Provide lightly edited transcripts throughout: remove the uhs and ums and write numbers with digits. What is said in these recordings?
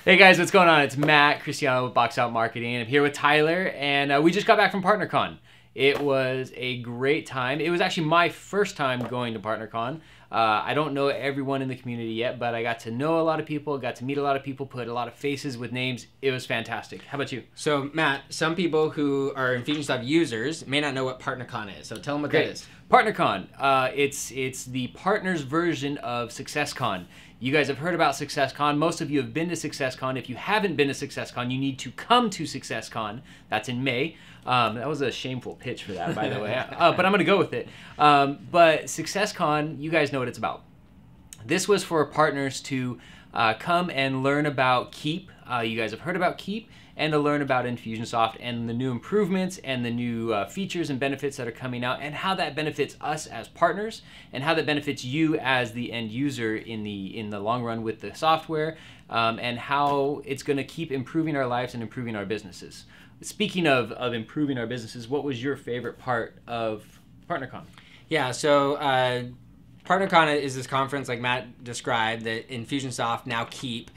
Hey guys, what's going on? It's Matt Cristiano with Box Out Marketing. I'm here with Tyler, and we just got back from PartnerCon. It was a great time. It was actually my first time going to PartnerCon. I don't know everyone in the community yet, but I got to know a lot of people, got to meet a lot of people, put a lot of faces with names. It was fantastic. How about you? So Matt, some people who are Infusionsoft users may not know what PartnerCon is. So tell them what that is. PartnerCon, it's the partners version of SuccessCon. You guys have heard about SuccessCon. Most of you have been to SuccessCon. If you haven't been to SuccessCon, you need to come to SuccessCon. That's in May. That was a shameful pitch for that, by the way, but I'm going to go with it. But SuccessCon, you guys know what it's about. This was for partners to come and learn about Keap. You guys have heard about Keap, and to learn about Infusionsoft and the new improvements and the new features and benefits that are coming out, and how that benefits us as partners, and how that benefits you as the end user in the long run with the software, and how it's going to keep improving our lives and improving our businesses. Speaking of improving our businesses, what was your favorite part of PartnerCon? Yeah, so PartnerCon is this conference, like Matt described, that Infusionsoft, now Keap,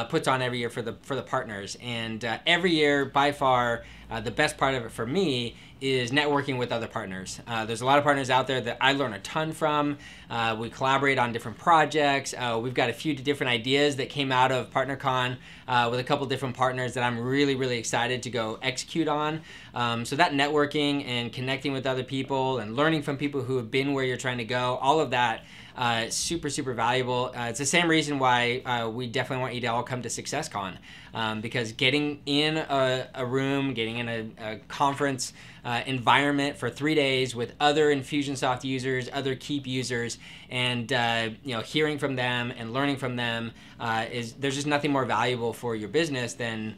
puts on every year for the partners. And every year, by far, the best part of it for me is networking with other partners. There's a lot of partners out there that I learn a ton from. We collaborate on different projects. We've got a few different ideas that came out of PartnerCon with a couple different partners that I'm really, really excited to go execute on. So that networking and connecting with other people and learning from people who have been where you're trying to go, all of that, super, super valuable. It's the same reason why we definitely want you to all come to SuccessCon, because getting in a room, getting in a conference environment for 3 days with other Infusionsoft users, other Keap users, and hearing from them and learning from them, there's just nothing more valuable for your business than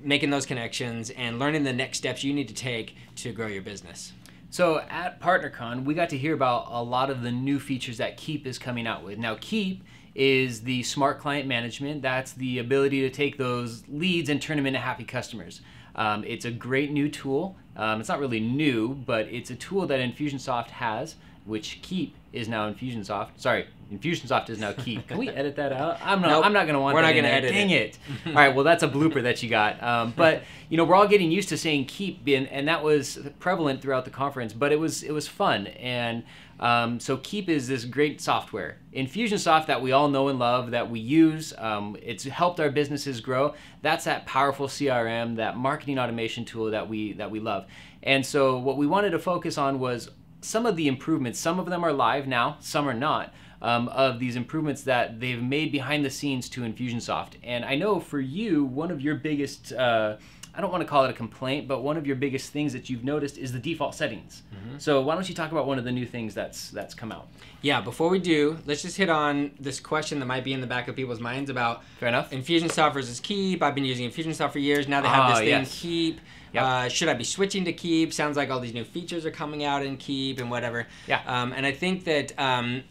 making those connections and learning the next steps you need to take to grow your business. So at PartnerCon, we got to hear about a lot of the new features that Keap is coming out with. Now, Keap is the smart client management. That's the ability to take those leads and turn them into happy customers. It's a great new tool. It's not really new, but it's a tool that Infusionsoft has, which Keap is now Infusionsoft. Sorry, Infusionsoft is now Keap. Can we edit that out? I'm not going to want that. We're not going to edit it. Dang it. All right, well, that's a blooper that you got. But we're all getting used to saying Keap, and that was prevalent throughout the conference. But it was fun, and so Keap is this great software. Infusionsoft that we all know and love, that we use. It's helped our businesses grow. That's that powerful CRM, that marketing automation tool that we love. And so what we wanted to focus on was some of the improvements. Some of them are live now, some are not, of these improvements that they've made behind the scenes to Infusionsoft. And I know for you, one of your biggest, I don't want to call it a complaint, but one of your biggest things that you've noticed is the default settings. So why don't you talk about one of the new things that's come out? Yeah, before we do, let's just hit on this question that might be in the back of people's minds about Fair enough. Infusionsoft versus Keap. I've been using Infusionsoft for years. Now they have this thing, yes. Keap. Yep. Should I be switching to Keap? Sounds like all these new features are coming out in Keap and whatever. Yeah. And I think that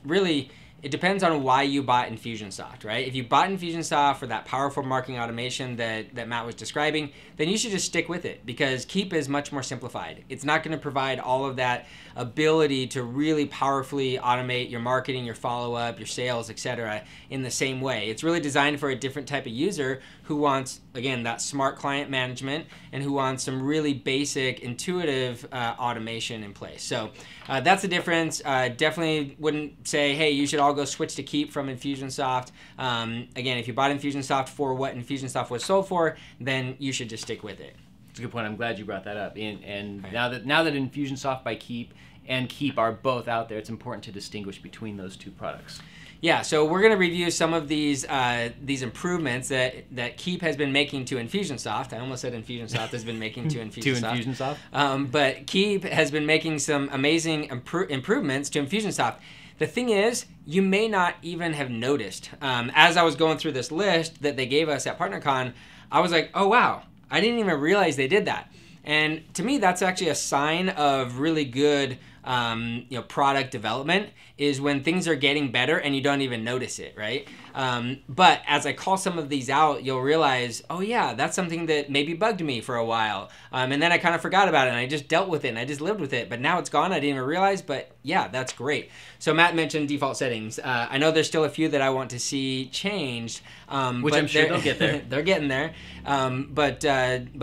really it depends on why you bought Infusionsoft, right? If you bought Infusionsoft for that powerful marketing automation that Matt was describing, then you should just stick with it, because Keap is much more simplified. It's not going to provide all of that ability to really powerfully automate your marketing, your follow-up, your sales, etc. in the same way. It's really designed for a different type of user who wants, again, that smart client management and who wants some really basic, intuitive automation in place. So that's the difference. Definitely wouldn't say, hey, you should all go switch to Keap from Infusionsoft. Again, if you bought Infusionsoft for what Infusionsoft was sold for, then you should just stick with it. That's a good point. I'm glad you brought that up. And right. now that Infusionsoft by Keap and Keap are both out there, it's important to distinguish between those two products. Yeah, so we're going to review some of these improvements that Keap has been making to Infusionsoft. I almost said Infusionsoft has been making to Infusionsoft. But Keap has been making some amazing improvements to Infusionsoft. The thing is, you may not even have noticed. As I was going through this list that they gave us at PartnerCon, I was like, oh wow, I didn't even realize they did that. And to me, that's actually a sign of really good product development, is when things are getting better and you don't even notice it, right? But as I call some of these out, you'll realize, oh yeah, that's something that maybe bugged me for a while. And then I kind of forgot about it and I just dealt with it and I just lived with it. But now it's gone. I didn't even realize, but yeah, that's great. So Matt mentioned default settings. I know there's still a few that I want to see changed. Which I'm sure they'll get there. They're getting there. But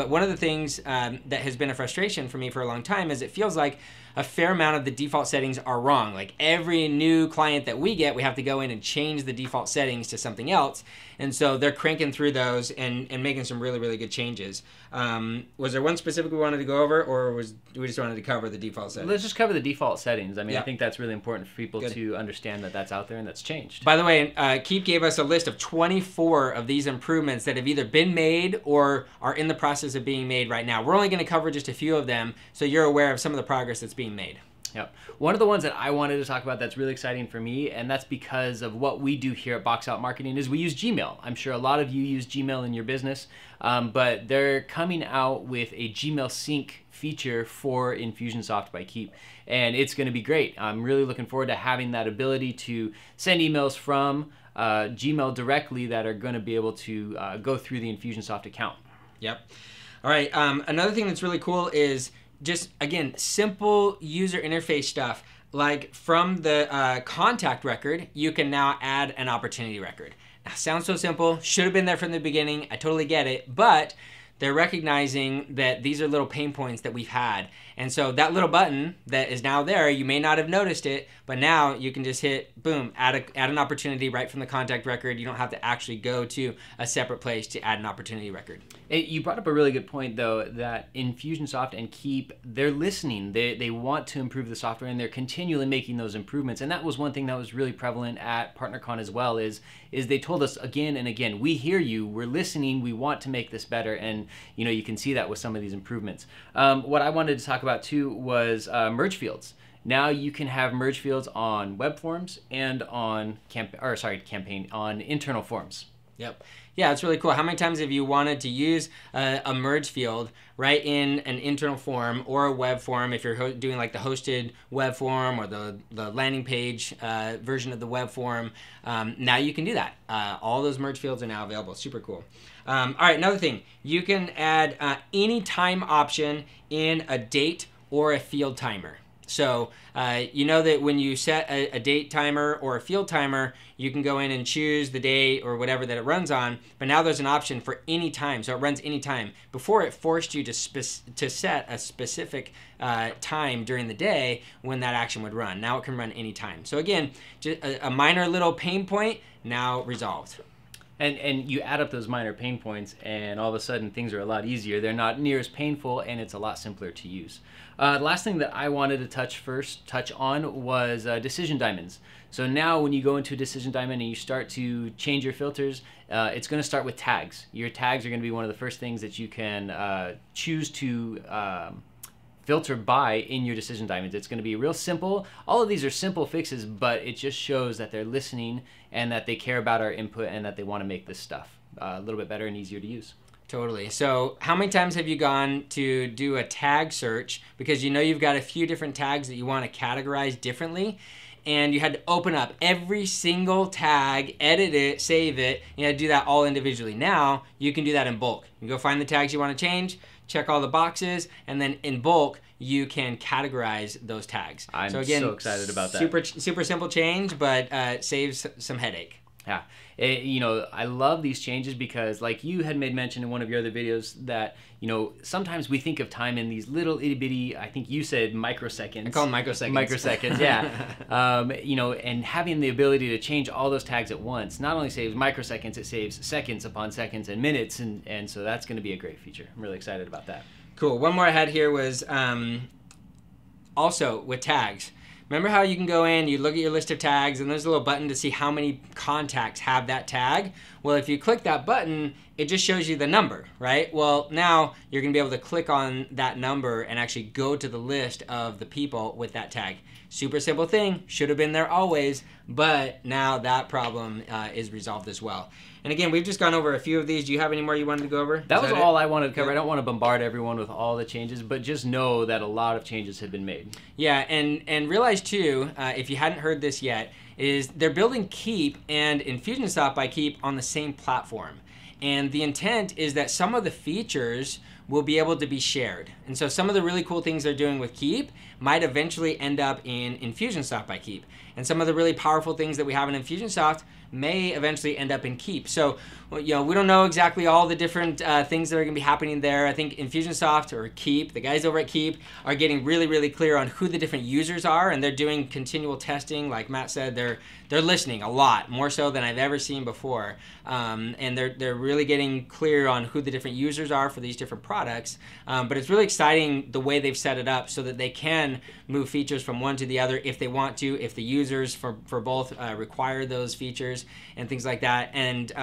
one of the things that has been a frustration for me for a long time is it feels like a fair amount of the default settings are wrong. Like every new client that we get, we have to go in and change the default settings to something else. And so they're cranking through those and making some really, really good changes. Was there one specific we wanted to go over, or we just wanted to cover the default settings? Let's just cover the default settings. I mean, Yeah. I think that's really important for people to understand that that's out there and that's changed. By the way, Keap gave us a list of 24 of these improvements that have either been made or are in the process of being made right now. We're only going to cover just a few of them, so you're aware of some of the progress that's being made. Yep. One of the ones that I wanted to talk about that's really exciting for me, and that's because of what we do here at Box Out Marketing, is we use Gmail. I'm sure a lot of you use Gmail in your business, but they're coming out with a Gmail sync feature for Infusionsoft by Keap, and it's going to be great. I'm really looking forward to having that ability to send emails from Gmail directly that are going to be able to go through the Infusionsoft account. Yep. All right. Another thing that's really cool is just, again, simple user interface stuff. Like from the contact record, you can now add an opportunity record. Now, sounds so simple. Should have been there from the beginning. I totally get it. But they're recognizing that these are little pain points that we've had. And so that little button that is now there, you may not have noticed it, but now you can just hit, boom, add an opportunity right from the contact record. You don't have to actually go to a separate place to add an opportunity record. You brought up a really good point, though, that Infusionsoft and Keap, they're listening. They want to improve the software, and they're continually making those improvements. And that was one thing that was really prevalent at PartnerCon as well, is they told us again and again, we hear you, we're listening, we want to make this better. And you can see that with some of these improvements. What I wanted to talk about, too, was merge fields. Now you can have merge fields on web forms and on on internal forms. Yep. Yeah, it's really cool. How many times have you wanted to use a merge field right in an internal form or a web form, if you're doing like the hosted web form or the landing page version of the web form? Now you can do that. All those merge fields are now available. Super cool. All right, another thing. You can add any time option in a date or a field timer. So you know that when you set a date timer or a field timer, you can go in and choose the day or whatever that it runs on. But now there's an option for any time, so it runs any time. Before, it forced you to set a specific time during the day when that action would run. Now it can run any time. So again, just a minor little pain point now resolved. And you add up those minor pain points, and all of a sudden things are a lot easier. They're not near as painful, and it's a lot simpler to use. The last thing that I wanted to touch on was decision diamonds. So now when you go into a decision diamond and you start to change your filters, it's going to start with tags. Your tags are going to be one of the first things that you can choose to filter by in your decision diamonds. It's going to be real simple. All of these are simple fixes, but it just shows that they're listening and that they care about our input and that they want to make this stuff a little bit better and easier to use. Totally. So how many times have you gone to do a tag search because you know you've got a few different tags that you want to categorize differently, and you had to open up every single tag, edit it, save it, you had to do that all individually. Now you can do that in bulk. You go find the tags you want to change, check all the boxes, and then in bulk you can categorize those tags. I'm so excited about that. Super simple change, but saves some headache. Yeah, I love these changes because, like you had made mention in one of your other videos, that sometimes we think of time in these little itty bitty, I think you said microseconds. I call them microseconds. Microseconds, yeah. And having the ability to change all those tags at once not only saves microseconds, it saves seconds upon seconds and minutes, and so that's going to be a great feature. I'm really excited about that. Cool. One more I had here was also with tags. Remember how you can go in, you look at your list of tags, and there's a little button to see how many contacts have that tag? Well, if you click that button, it just shows you the number, right? Well, now you're going to be able to click on that number and actually go to the list of the people with that tag. Super simple thing, should have been there always, but now that problem is resolved as well. And again, we've just gone over a few of these. Do you have any more you wanted to go over? That was all I wanted to cover. I don't want to bombard everyone with all the changes, but just know that a lot of changes have been made. Yeah, and realize too, if you hadn't heard this yet, is they're building Keap and Infusionsoft by Keap on the same platform. And the intent is that some of the features will be able to be shared. And so some of the really cool things they're doing with Keap might eventually end up in Infusionsoft by Keap. And some of the really powerful things that we have in Infusionsoft may eventually end up in Keap. So, we don't know exactly all the different things that are going to be happening there. I think Infusionsoft or Keap, the guys over at Keap, are getting really, really clear on who the different users are, and they're doing continual testing. Like Matt said, they're listening a lot, more so than I've ever seen before. And they're really getting clear on who the different users are for these different products. But it's really exciting the way they've set it up so that they can move features from one to the other if they want to, if the users for both require those features and things like that. And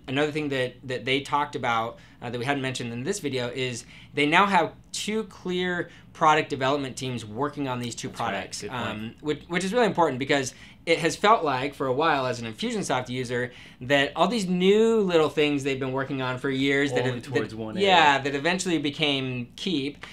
another thing that they talked about that we hadn't mentioned in this video is they now have 2 clear product development teams working on these 2 products, right. which is really important because it has felt like for a while as an Infusionsoft user that all these new little things they've been working on for years that eventually became Keap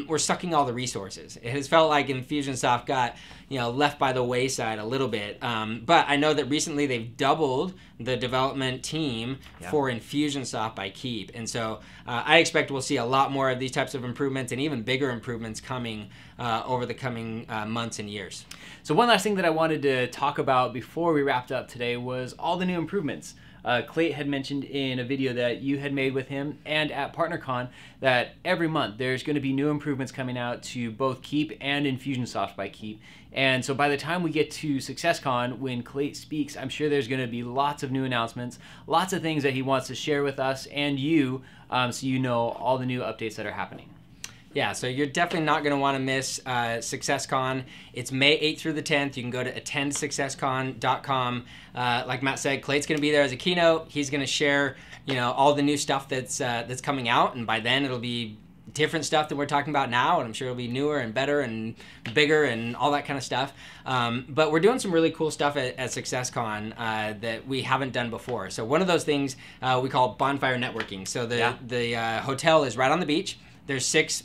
were sucking all the resources. It has felt like Infusionsoft got left by the wayside a little bit. But I know that recently they've doubled the development team for Infusionsoft by Keap. And so I expect we'll see a lot more of these types of improvements and even bigger improvements coming over the coming months and years. So one last thing that I wanted to talk about before we wrapped up today was all the new improvements. Clayt had mentioned in a video that you had made with him and at PartnerCon that every month there's going to be new improvements coming out to both Keap and Infusionsoft by Keap. And so by the time we get to SuccessCon, when Clayt speaks, I'm sure there's going to be lots of new announcements, lots of things that he wants to share with us and you, so you know all the new updates that are happening. Yeah, so you're definitely not going to want to miss SuccessCon. It's May 8th through the 10th. You can go to attendsuccesscon.com. Like Matt said, Clayt's going to be there as a keynote. He's going to share, all the new stuff that's coming out, and by then it'll be different stuff that we're talking about now, and I'm sure it'll be newer and better and bigger and all that kind of stuff. But we're doing some really cool stuff at SuccessCon that we haven't done before. So one of those things we call bonfire networking. So the hotel is right on the beach. There's 6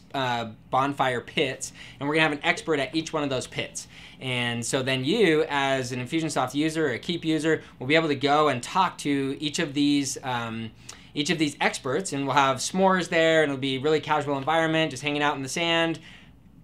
bonfire pits, and we're gonna have an expert at each one of those pits. And so then you, as an Infusionsoft user or a Keap user, will be able to go and talk to each of these experts, and we'll have s'mores there, and it'll be a really casual environment, just hanging out in the sand,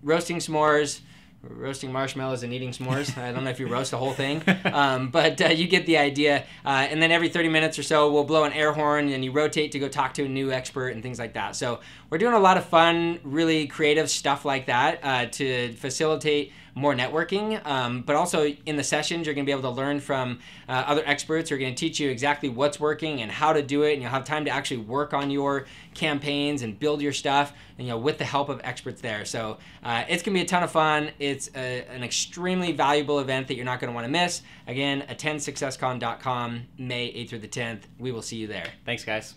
roasting s'mores, roasting marshmallows and eating s'mores. I don't know if you roast the whole thing, but you get the idea. And then every 30 minutes or so, we'll blow an air horn and you rotate to go talk to a new expert and things like that. So we're doing a lot of fun, really creative stuff like that to facilitate more networking, but also in the sessions you're going to be able to learn from other experts who are going to teach you exactly what's working and how to do it, and you'll have time to actually work on your campaigns and build your stuff, and with the help of experts there. So it's going to be a ton of fun. It's an extremely valuable event that you're not going to want to miss. Again, attendsuccesscon.com, May 8th through the 10th. We will see you there. Thanks, guys.